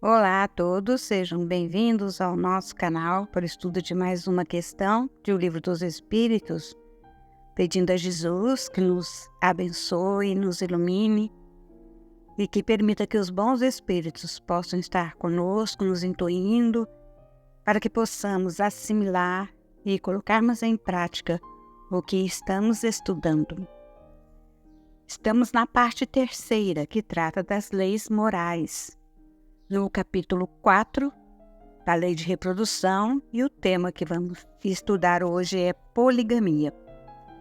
Olá a todos, sejam bem-vindos ao nosso canal para o estudo de mais uma questão de O Livro dos Espíritos, pedindo a Jesus que nos abençoe, nos ilumine e que permita que os bons espíritos possam estar conosco, nos intuindo, para que possamos assimilar e colocarmos em prática o que estamos estudando. Estamos na parte terceira, que trata das leis morais, no capítulo 4 da Lei de Reprodução, e o tema que vamos estudar hoje é poligamia.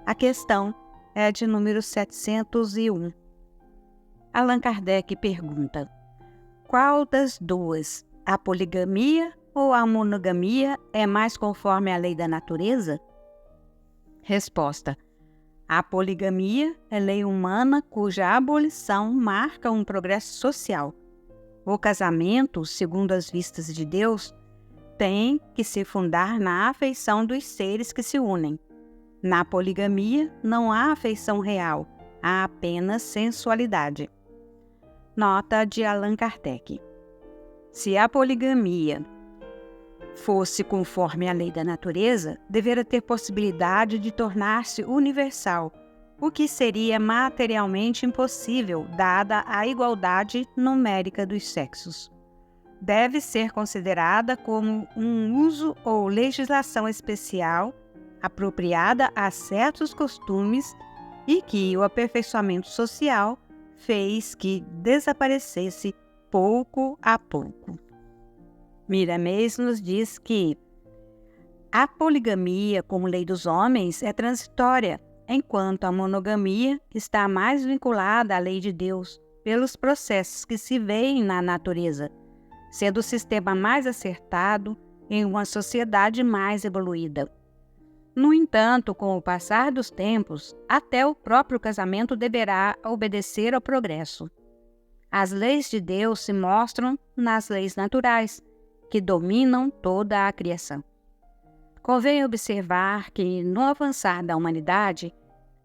A questão é a de número 701. Allan Kardec pergunta: qual das duas, a poligamia ou a monogamia, é mais conforme à lei da natureza? Resposta: a poligamia é lei humana cuja abolição marca um progresso social. O casamento, segundo as vistas de Deus, tem que se fundar na afeição dos seres que se unem. Na poligamia, não há afeição real, há apenas sensualidade. Nota de Allan Kardec. Se a poligamia fosse conforme a lei da natureza, deveria ter possibilidade de tornar-se universal, o que seria materialmente impossível, dada a igualdade numérica dos sexos. Deve ser considerada como um uso ou legislação especial, apropriada a certos costumes, e que o aperfeiçoamento social fez que desaparecesse pouco a pouco. Miramês nos diz que a poligamia, como lei dos homens, é transitória, enquanto a monogamia está mais vinculada à lei de Deus, pelos processos que se veem na natureza, sendo o sistema mais acertado em uma sociedade mais evoluída. No entanto, com o passar dos tempos, até o próprio casamento deverá obedecer ao progresso. As leis de Deus se mostram nas leis naturais, que dominam toda a criação. Convém observar que, no avançar da humanidade,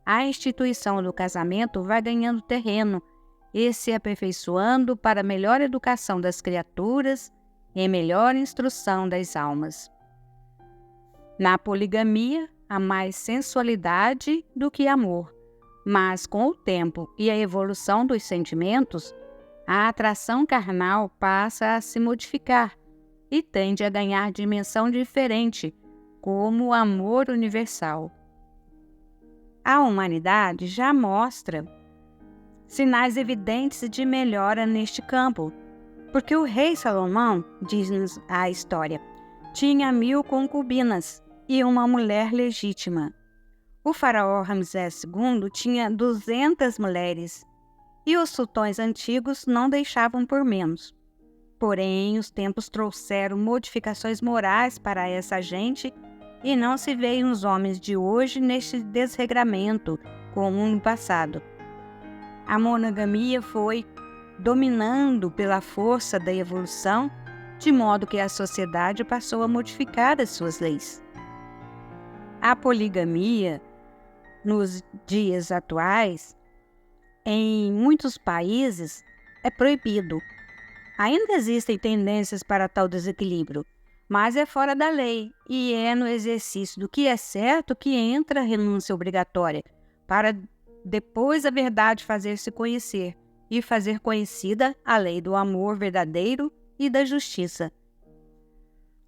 a instituição do casamento vai ganhando terreno e se aperfeiçoando para melhor educação das criaturas e melhor instrução das almas. Na poligamia, há mais sensualidade do que amor, mas com o tempo e a evolução dos sentimentos, a atração carnal passa a se modificar e tende a ganhar dimensão diferente, como o amor universal. A humanidade já mostra sinais evidentes de melhora neste campo, porque o rei Salomão, diz-nos a história, tinha 1000 concubinas e uma mulher legítima. O faraó Ramsés II tinha 200 mulheres, e os sultões antigos não deixavam por menos. Porém, os tempos trouxeram modificações morais para essa gente e não se veem os homens de hoje neste desregramento como no passado. A monogamia foi dominando pela força da evolução, de modo que a sociedade passou a modificar as suas leis. A poligamia, nos dias atuais, em muitos países, é proibido. Ainda existem tendências para tal desequilíbrio, mas é fora da lei e é no exercício do que é certo que entra a renúncia obrigatória, para depois a verdade fazer-se conhecer e fazer conhecida a lei do amor verdadeiro e da justiça.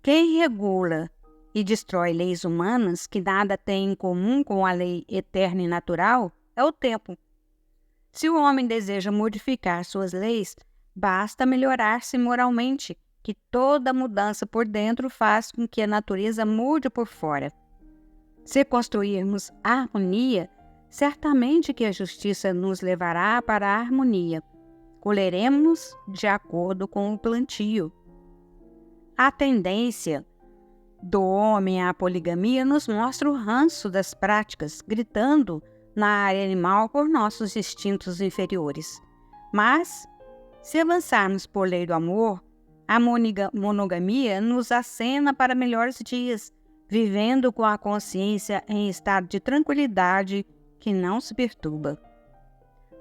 Quem regula e destrói leis humanas que nada têm em comum com a lei eterna e natural é o tempo. Se o homem deseja modificar suas leis, basta melhorar-se moralmente, que toda mudança por dentro faz com que a natureza mude por fora. Se construirmos a harmonia, certamente que a justiça nos levará para a harmonia. Colheremos de acordo com o plantio. A tendência do homem à poligamia nos mostra o ranço das práticas, gritando na área animal por nossos instintos inferiores. Mas, se avançarmos por lei do amor, a monogamia nos acena para melhores dias, vivendo com a consciência em estado de tranquilidade que não se perturba.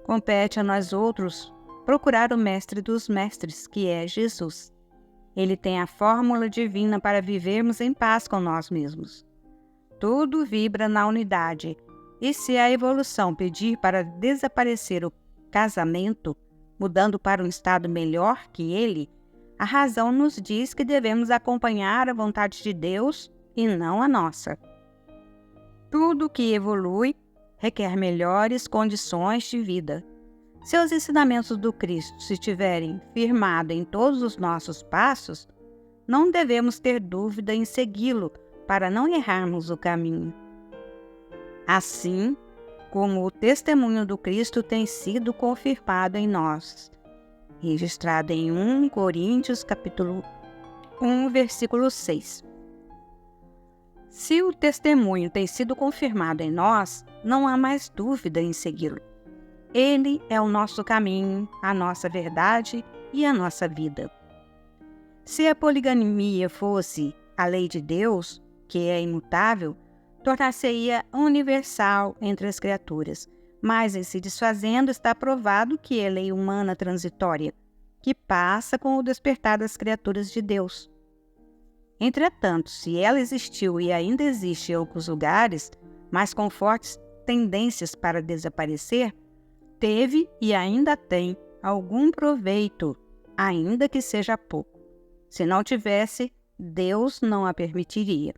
Compete a nós outros procurar o mestre dos mestres, que é Jesus. Ele tem a fórmula divina para vivermos em paz com nós mesmos. Tudo vibra na unidade, e se a evolução pedir para desaparecer o casamento, mudando para um estado melhor que ele, a razão nos diz que devemos acompanhar a vontade de Deus e não a nossa. Tudo que evolui requer melhores condições de vida. Se os ensinamentos do Cristo se estiverem firmados em todos os nossos passos, não devemos ter dúvida em segui-lo para não errarmos o caminho. Assim como o testemunho do Cristo tem sido confirmado em nós, registrado em 1 Coríntios capítulo 1, versículo 6. Se o testemunho tem sido confirmado em nós, não há mais dúvida em segui-lo. Ele é o nosso caminho, a nossa verdade e a nossa vida. Se a poligamia fosse a lei de Deus, que é imutável, tornar-se-ia universal entre as criaturas, mas em se desfazendo está provado que é lei humana transitória, que passa com o despertar das criaturas de Deus. Entretanto, se ela existiu e ainda existe em alguns lugares, mas com fortes tendências para desaparecer, teve e ainda tem algum proveito, ainda que seja pouco. Se não tivesse, Deus não a permitiria.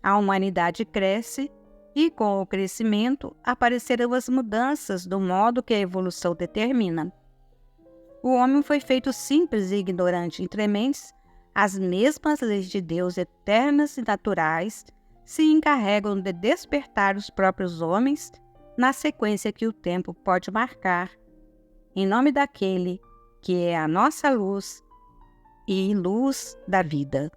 A humanidade cresce e, com o crescimento, aparecerão as mudanças do modo que a evolução determina. O homem foi feito simples e ignorante entre mentes. As mesmas leis de Deus eternas e naturais se encarregam de despertar os próprios homens na sequência que o tempo pode marcar, em nome daquele que é a nossa luz e luz da vida.